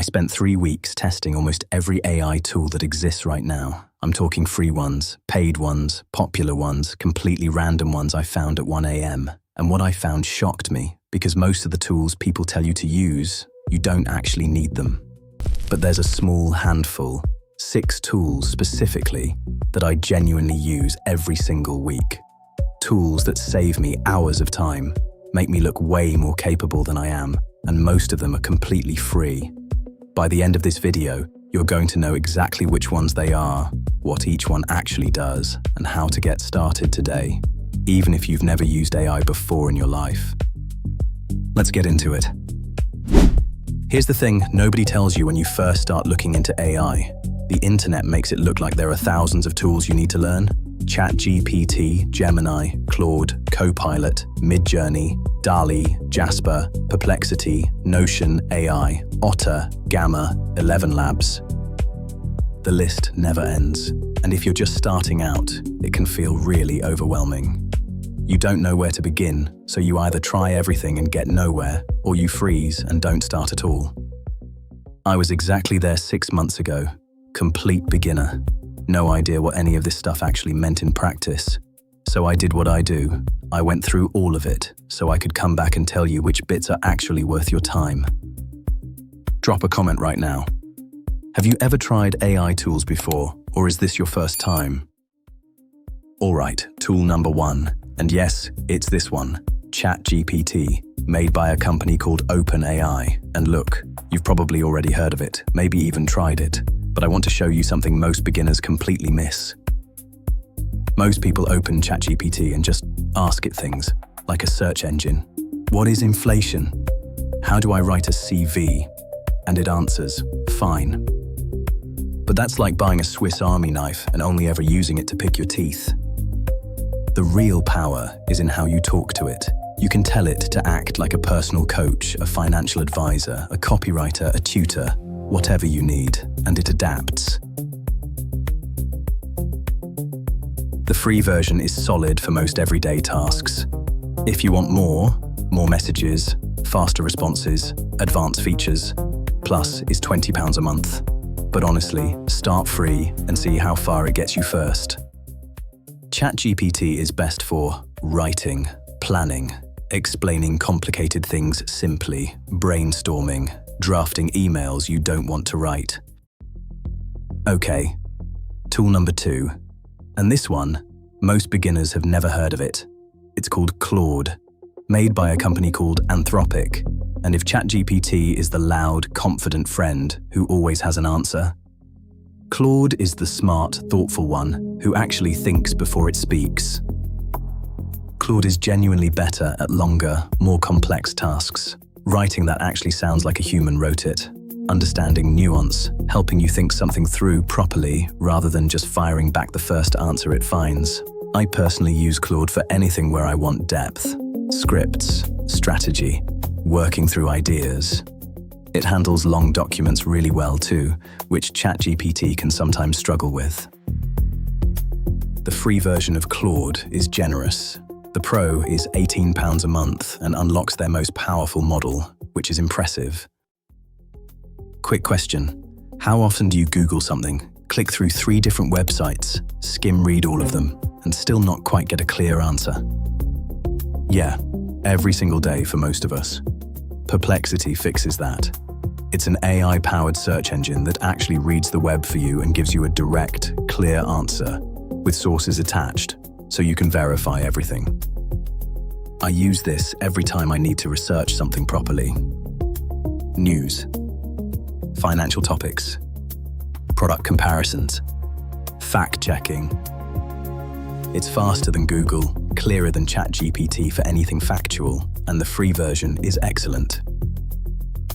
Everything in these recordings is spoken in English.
spent 3 weeks testing almost every AI tool that exists right now. I'm talking free ones, paid ones, popular ones, completely random ones I found at 1 a.m. And what I found shocked me, because most of the tools people tell you to use, you don't actually need them. But there's a small handful, 6 tools specifically, that I genuinely use every single week. Tools that save me hours of time, make me look way more capable than I am, and most of them are completely free. By the end of this video, you're going to know exactly which ones they are, what each one actually does, and how to get started today, even if you've never used AI before in your life. Let's get into it. Here's the thing nobody tells you when you first start looking into AI. The internet makes it look like there are thousands of tools you need to learn. ChatGPT, Gemini, Claude, Copilot, Midjourney, DALL-E, Jasper, Perplexity, Notion AI, Otter, Gamma, 11 Labs. The list never ends, and if you're just starting out, it can feel really overwhelming. You don't know where to begin, so you either try everything and get nowhere, or you freeze and don't start at all. I was exactly there 6 months ago, complete beginner. No idea what any of this stuff actually meant in practice. So I did what I do. I went through all of it, so I could come back and tell you which bits are actually worth your time. Drop a comment right now. Have you ever tried AI tools before, or is this your first time? Alright, tool number 1. And yes, it's this one, ChatGPT, made by a company called OpenAI. And look, you've probably already heard of it, maybe even tried it. But I want to show you something most beginners completely miss. Most people open ChatGPT and just ask it things, like a search engine. What is inflation? How do I write a CV? And it answers, fine. But that's like buying a Swiss Army knife and only ever using it to pick your teeth. The real power is in how you talk to it. You can tell it to act like a personal coach, a financial advisor, a copywriter, a tutor, whatever you need, and it adapts. The free version is solid for most everyday tasks. If you want more messages, faster responses, advanced features, Plus is £20 a month. But honestly, start free and see how far it gets you first. ChatGPT is best for writing, planning, explaining complicated things simply, brainstorming, drafting emails you don't want to write. Okay, tool number 2. And this one, most beginners have never heard of it. It's called Claude, made by a company called Anthropic. And if ChatGPT is the loud, confident friend who always has an answer, Claude is the smart, thoughtful one who actually thinks before it speaks. Claude is genuinely better at longer, more complex tasks, writing that actually sounds like a human wrote it, understanding nuance, helping you think something through properly rather than just firing back the first answer it finds. I personally use Claude for anything where I want depth, scripts, strategy, working through ideas. It handles long documents really well too, which ChatGPT can sometimes struggle with. The free version of Claude is generous. The Pro is £18 a month and unlocks their most powerful model, which is impressive. Quick question. How often do you Google something, click through 3 different websites, skim read all of them, and still not quite get a clear answer? Yeah, every single day for most of us. Perplexity fixes that. It's an AI-powered search engine that actually reads the web for you and gives you a direct, clear answer, with sources attached, so you can verify everything. I use this every time I need to research something properly. News, financial topics, product comparisons, fact-checking. It's faster than Google, clearer than ChatGPT for anything factual, and the free version is excellent.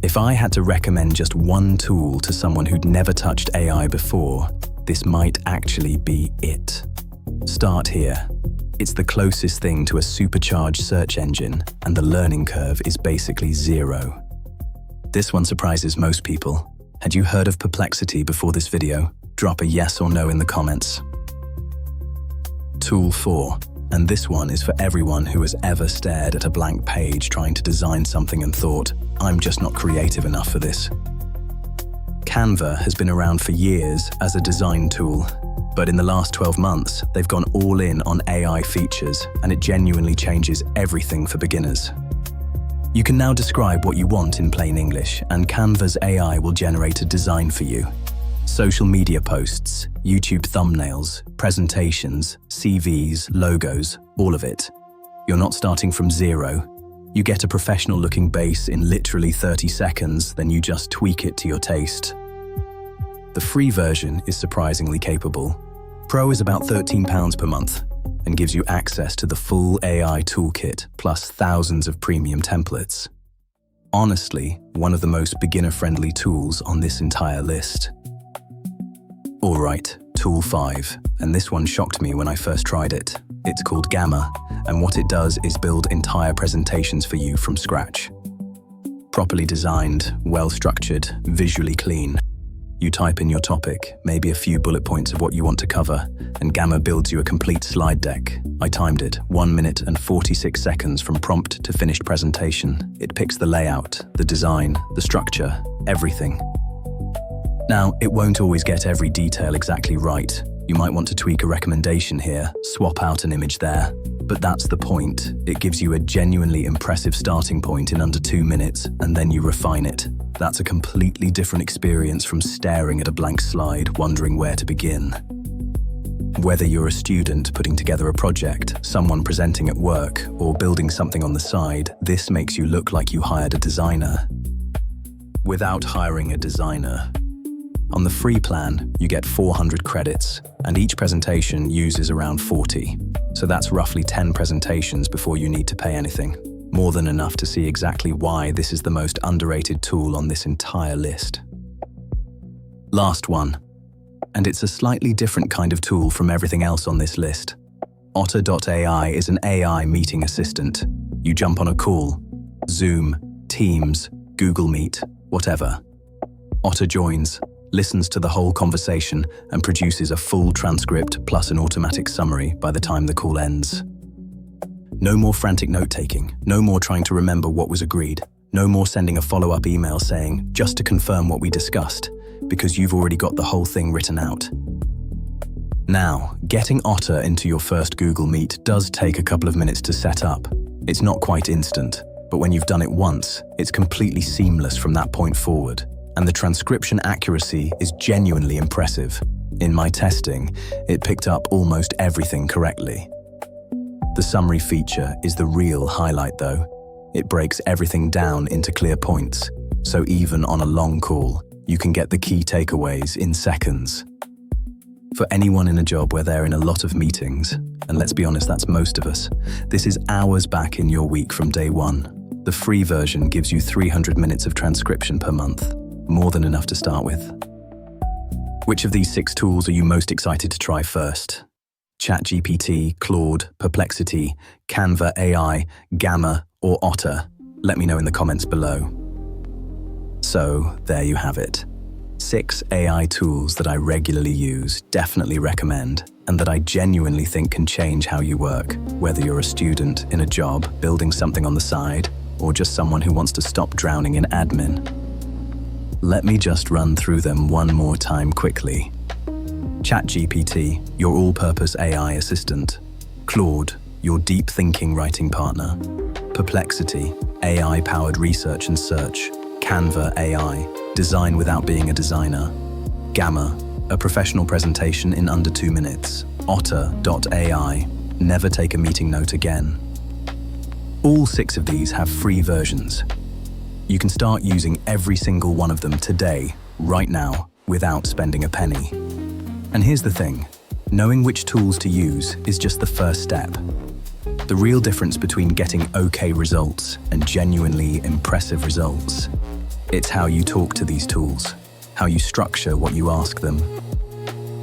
If I had to recommend just one tool to someone who'd never touched AI before, this might actually be it. Start here. It's the closest thing to a supercharged search engine, and the learning curve is basically 0. This one surprises most people. Had you heard of Perplexity before this video? Drop a yes or no in the comments. Tool 4. And this one is for everyone who has ever stared at a blank page trying to design something and thought, I'm just not creative enough for this. Canva has been around for years as a design tool, but in the last 12 months, they've gone all in on AI features, and it genuinely changes everything for beginners. You can now describe what you want in plain English, and Canva's AI will generate a design for you. Social media posts, YouTube thumbnails, presentations, CVs, logos, all of it. You're not starting from zero. You get a professional-looking base in literally 30 seconds, then you just tweak it to your taste. The free version is surprisingly capable. Pro is about £13 per month and gives you access to the full AI toolkit plus thousands of premium templates. Honestly, one of the most beginner-friendly tools on this entire list. Alright, Tool 5, and this one shocked me when I first tried it. It's called Gamma, and what it does is build entire presentations for you from scratch. Properly designed, well-structured, visually clean. You type in your topic, maybe a few bullet points of what you want to cover, and Gamma builds you a complete slide deck. I timed it, 1 minute and 46 seconds from prompt to finished presentation. It picks the layout, the design, the structure, everything. Now, it won't always get every detail exactly right. You might want to tweak a recommendation here, swap out an image there, but that's the point. It gives you a genuinely impressive starting point in under 2 minutes, and then you refine it. That's a completely different experience from staring at a blank slide, wondering where to begin. Whether you're a student putting together a project, someone presenting at work, or building something on the side, this makes you look like you hired a designer without hiring a designer. On the free plan, you get 400 credits, and each presentation uses around 40. So that's roughly 10 presentations before you need to pay anything. More than enough to see exactly why this is the most underrated tool on this entire list. Last one, and it's a slightly different kind of tool from everything else on this list. Otter.ai is an AI meeting assistant. You jump on a call, Zoom, Teams, Google Meet, whatever. Otter joins, listens to the whole conversation, and produces a full transcript plus an automatic summary by the time the call ends. No more frantic note-taking, no more trying to remember what was agreed, no more sending a follow-up email saying, just to confirm what we discussed, because you've already got the whole thing written out. Now, getting Otter into your first Google Meet does take a couple of minutes to set up. It's not quite instant, but when you've done it once, it's completely seamless from that point forward, and the transcription accuracy is genuinely impressive. In my testing, it picked up almost everything correctly. The summary feature is the real highlight though. It breaks everything down into clear points, so even on a long call, you can get the key takeaways in seconds. For anyone in a job where they're in a lot of meetings, and let's be honest, that's most of us, this is hours back in your week from day one. The free version gives you 300 minutes of transcription per month, more than enough to start with. Which of these 6 tools are you most excited to try first? ChatGPT, Claude, Perplexity, Canva AI, Gamma, or Otter? Let me know in the comments below. So, there you have it. 6 AI tools that I regularly use, definitely recommend, and that I genuinely think can change how you work, whether you're a student in a job, building something on the side, or just someone who wants to stop drowning in admin. Let me just run through them one more time quickly. ChatGPT, your all-purpose AI assistant. Claude, your deep thinking writing partner. Perplexity, AI-powered research and search. Canva AI, design without being a designer. Gamma, a professional presentation in under 2 minutes. Otter.ai, never take a meeting note again. All 6 of these have free versions. You can start using every single one of them today, right now, without spending a penny. And here's the thing, knowing which tools to use is just the first step. The real difference between getting okay results and genuinely impressive results, it's how you talk to these tools, how you structure what you ask them.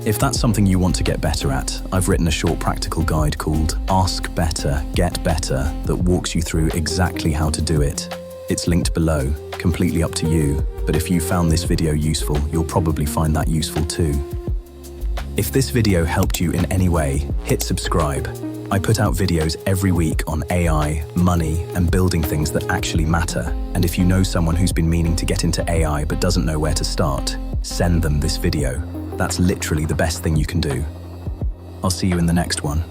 If that's something you want to get better at, I've written a short practical guide called Ask Better, Get Better that walks you through exactly how to do it. It's linked below, completely up to you, but if you found this video useful, you'll probably find that useful too. If this video helped you in any way, hit subscribe. I put out videos every week on AI, money, and building things that actually matter. And if you know someone who's been meaning to get into AI but doesn't know where to start, send them this video. That's literally the best thing you can do. I'll see you in the next one.